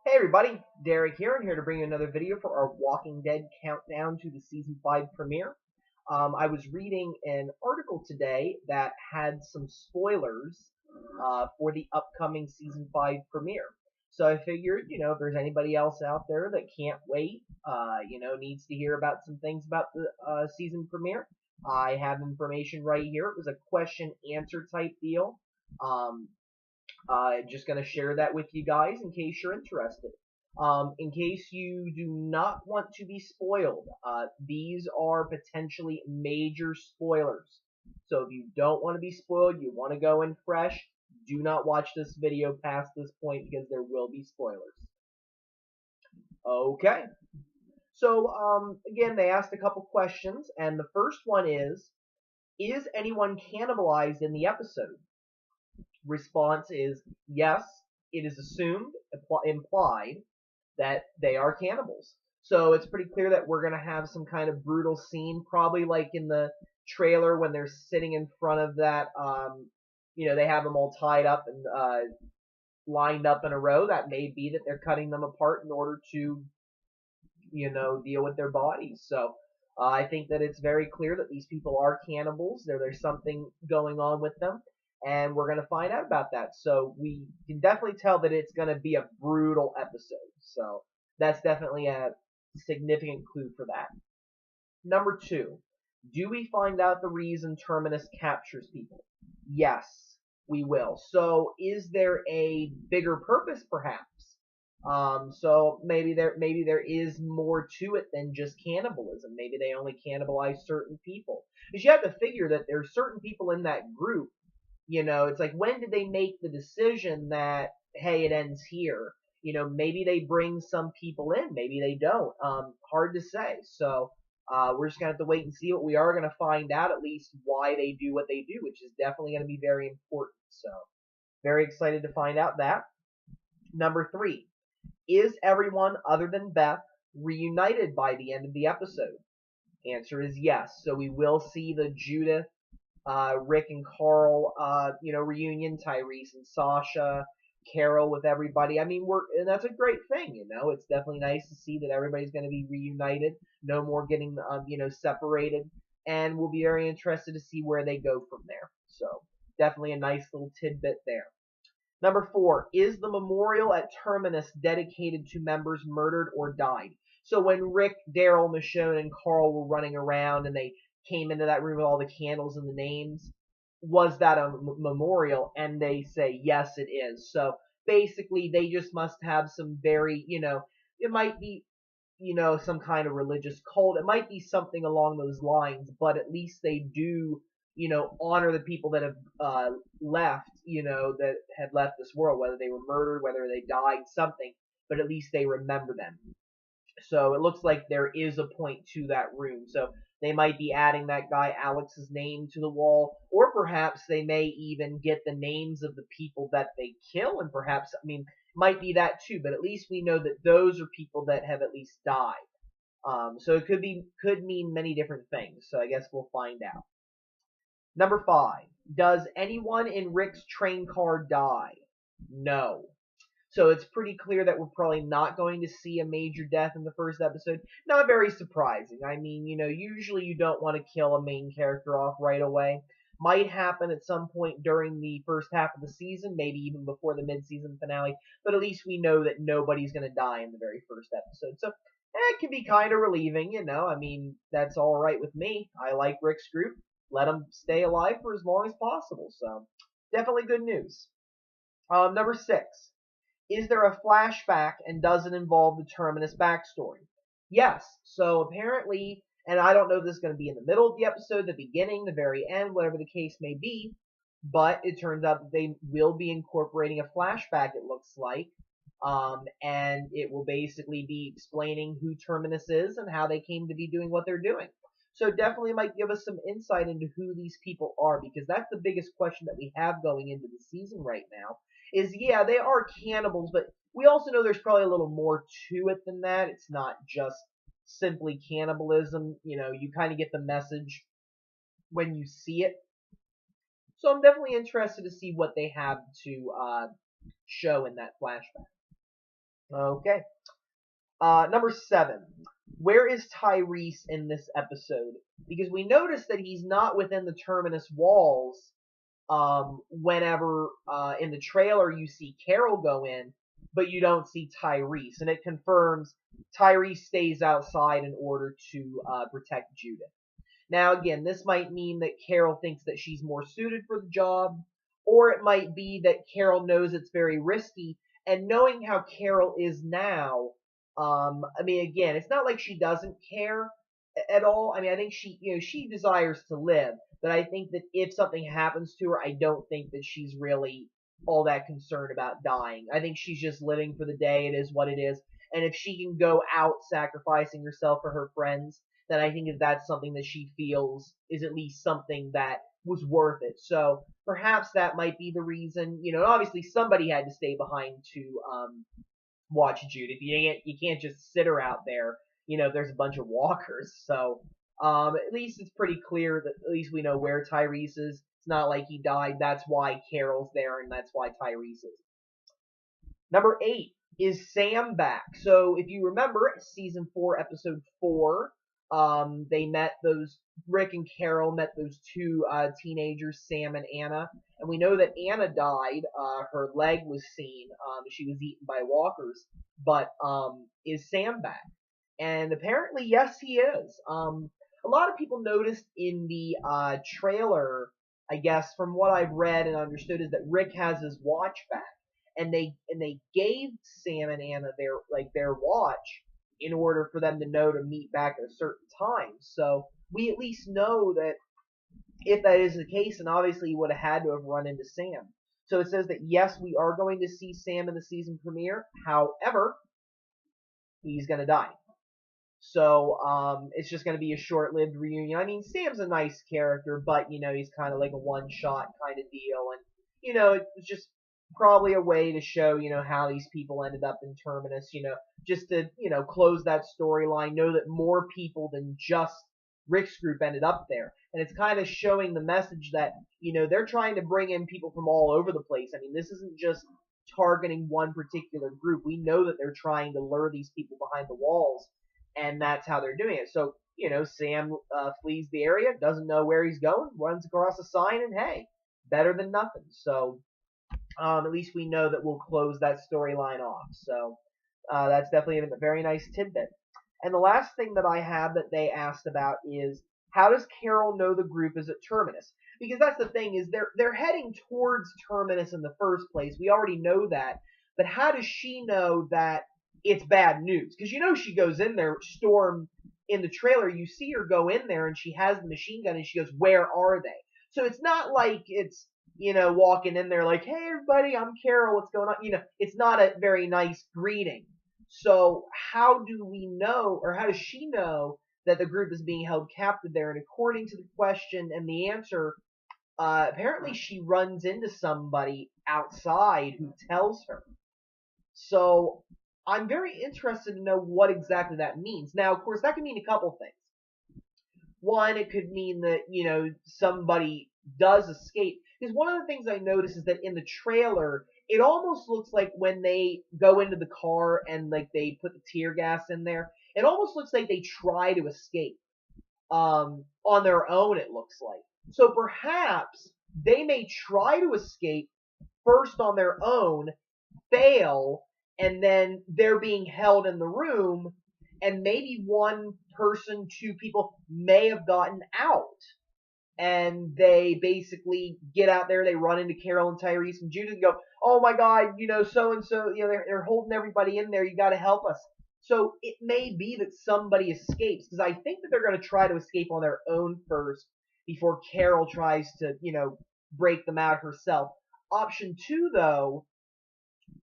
Hey everybody, Derek here. I'm here to bring you another video for our Walking Dead countdown to the season 5 premiere. I was reading an article today that had some spoilers for the upcoming season 5 premiere. So I figured, if there's anybody else out there that can't wait, needs to hear about some things about the season premiere, I have information right here. It was a question answer type deal. Um, just going to share that with you guys in case you're interested. In case you do not want to be spoiled, these are potentially major spoilers. So if you don't want to be spoiled, you want to go in fresh, do not watch this video past this point because there will be spoilers. Okay. So again, they asked a couple questions, and the first one is anyone cannibalized in the episode? Response is yes, it is assumed, implied, that they are cannibals. So it's pretty clear that we're going to have some kind of brutal scene, probably like in the trailer when they're sitting in front of that, they have them all tied up and lined up in a row. That may be that they're cutting them apart in order to, deal with their bodies. So I think that it's very clear that these people are cannibals. There's something going on with them, and we're going to find out about that. So we can definitely tell that it's going to be a brutal episode. So that's definitely a significant clue for that. Number two, do we find out the reason Terminus captures people? Yes, we will. So is there a bigger purpose, perhaps? So maybe there is more to it than just cannibalism. Maybe they only cannibalize certain people. Because you have to figure that there's certain people in that group. It's like when did they make the decision that hey, it ends here? Maybe they bring some people in, maybe they don't. Hard to say. So we're just gonna have to wait and see. What we are gonna find out at least why they do what they do, which is definitely gonna be very important. So very excited to find out that. Number three. Is everyone other than Beth reunited by the end of the episode? Answer is yes. So we will see the Judith, Rick and Carl, reunion, Tyrese and Sasha, Carol with everybody. I mean, and that's a great thing, It's definitely nice to see that everybody's going to be reunited. No more getting, separated. And we'll be very interested to see where they go from there. So definitely a nice little tidbit there. Number four, is the memorial at Terminus dedicated to members murdered or died? So when Rick, Daryl, Michonne, and Carl were running around and they came into that room with all the candles and the names, was that a memorial? And they say, yes, it is. So basically, they just must have some very, it might be, some kind of religious cult. It might be something along those lines, but at least they do honor the people that have left, that had left this world, whether they were murdered, whether they died, something, but at least they remember them. So it looks like there is a point to that room. So they might be adding that guy Alex's name to the wall, or perhaps they may even get the names of the people that they kill, and perhaps, might be that too, but at least we know that those are people that have at least died. So it could mean many different things. So I guess we'll find out. Number five, does anyone in Rick's train car die? No. So it's pretty clear that we're probably not going to see a major death in the first episode. Not very surprising. I mean, usually you don't want to kill a main character off right away. Might happen at some point during the first half of the season, maybe even before the mid-season finale, but at least we know that nobody's going to die in the very first episode. So it can be kind of relieving, I mean, that's all right with me. I like Rick's group. Let them stay alive for as long as possible. So definitely good news. Number six. Is there a flashback and does it involve the Terminus backstory? Yes. So apparently, and I don't know if this is going to be in the middle of the episode, the beginning, the very end, whatever the case may be, but it turns out that they will be incorporating a flashback, it looks like, and it will basically be explaining who Terminus is and how they came to be doing what they're doing. So definitely might give us some insight into who these people are, because that's the biggest question that we have going into the season right now. Is yeah, they are cannibals, but we also know there's probably a little more to it than that. It's not just simply cannibalism. You kind of get the message when you see it. So I'm definitely interested to see what they have to show in that flashback. Okay. Number 7. Where is Tyrese in this episode? Because we notice that he's not within the Terminus walls. Whenever in the trailer you see Carol go in, but you don't see Tyrese, and it confirms Tyrese stays outside in order to protect Judith. Now, again, this might mean that Carol thinks that she's more suited for the job, or it might be that Carol knows it's very risky, and knowing how Carol is now, I mean, again, it's not like she doesn't care at all. I mean, I think she desires to live, but I think that if something happens to her, I don't think that she's really all that concerned about dying. I think she's just living for the day. It is what it is. And if she can go out sacrificing herself for her friends, then I think that that's something that she feels is at least something that was worth it. So perhaps that might be the reason. Obviously somebody had to stay behind to watch Judith. You can't just sit her out there. There's a bunch of walkers. So at least it's pretty clear that at least we know where Tyrese is. It's not like he died. That's why Carol's there, and that's why Tyrese is. Number 8, is Sam back? So if you remember, season 4, episode 4, they met those Rick and Carol met those two teenagers, Sam and Anna, and we know that Anna died. Her leg was seen. She was eaten by walkers. But is Sam back? And apparently, yes, he is. A lot of people noticed in the trailer, I guess, from what I've read and understood, is that Rick has his watch back, and they gave Sam and Anna their watch in order for them to know to meet back at a certain time. So we at least know that if that is the case, and obviously he would have had to have run into Sam. So it says that yes, we are going to see Sam in the season premiere. However, he's going to die. So it's just going to be a short-lived reunion. I mean, Sam's a nice character, but he's kind of like a one-shot kind of deal, and it's just probably a way to show how these people ended up in Terminus. Just to close that storyline, know that more people than just Rick's group ended up there, and it's kind of showing the message that they're trying to bring in people from all over the place. I mean, this isn't just targeting one particular group. We know that they're trying to lure these people behind the walls, and that's how they're doing it. So, Sam flees the area, doesn't know where he's going, runs across a sign, and hey, better than nothing. So, at least we know that we'll close that storyline off. So, that's definitely a very nice tidbit. And the last thing that I have that they asked about is, how does Carol know the group is at Terminus? Because that's the thing, is they're heading towards Terminus in the first place. We already know that. But how does she know that it's bad news? Because she goes in there, Storm, in the trailer, you see her go in there and she has the machine gun and she goes, where are they? So it's not like it's, walking in there like, hey everybody, I'm Carol, what's going on? It's not a very nice greeting. So how do we know, or how does she know that the group is being held captive there? And according to the question and the answer, apparently she runs into somebody outside who tells her. So I'm very interested to know what exactly that means. Now, of course, that could mean a couple things. One, it could mean that, somebody does escape. Because one of the things I noticed is that in the trailer, it almost looks like when they go into the car and like they put the tear gas in there, it almost looks like they try to escape. On their own, it looks like. So perhaps they may try to escape first on their own, fail, and then they're being held in the room, and maybe one person, two people may have gotten out. And they basically get out there, they run into Carol and Tyrese and Judith and go, oh my God, so-and-so, they're holding everybody in there, you gotta help us. So it may be that somebody escapes, because I think that they're going to try to escape on their own first before Carol tries to, break them out herself. Option 2, though,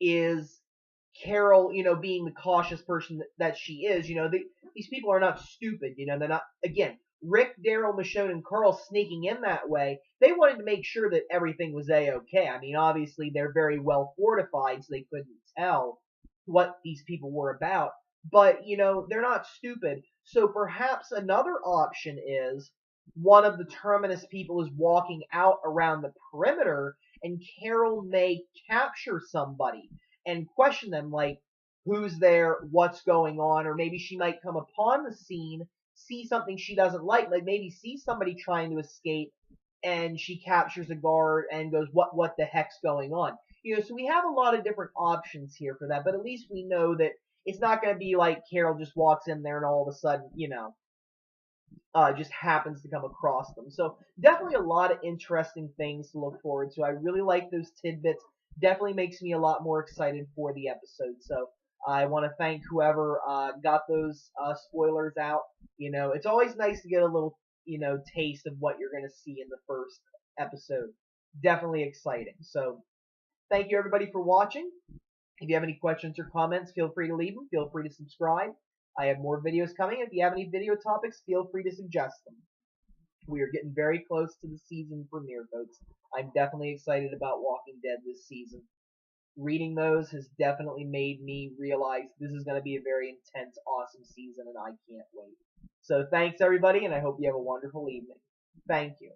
is Carol, being the cautious person that she is. These people are not stupid. They're not, again, Rick, Daryl, Michonne, and Carl sneaking in that way, they wanted to make sure that everything was A-okay. I mean, obviously, they're very well fortified, so they couldn't tell what these people were about. But, they're not stupid. So perhaps another option is one of the Terminus people is walking out around the perimeter, and Carol may capture somebody and question them, like, who's there, what's going on, or maybe she might come upon the scene, see something she doesn't like maybe see somebody trying to escape, and she captures a guard and goes, what the heck's going on? So we have a lot of different options here for that, but at least we know that it's not going to be like Carol just walks in there and all of a sudden, just happens to come across them. So definitely a lot of interesting things to look forward to. I really like those tidbits. Definitely makes me a lot more excited for the episode. So I want to thank whoever got those spoilers out. It's always nice to get a little, taste of what you're going to see in the first episode. Definitely exciting. So thank you everybody for watching. If you have any questions or comments, feel free to leave them. Feel free to subscribe. I have more videos coming. If you have any video topics, feel free to suggest them. We are getting very close to the season premiere, folks. I'm definitely excited about Walking Dead this season. Reading those has definitely made me realize this is going to be a very intense, awesome season, and I can't wait. So thanks, everybody, and I hope you have a wonderful evening. Thank you.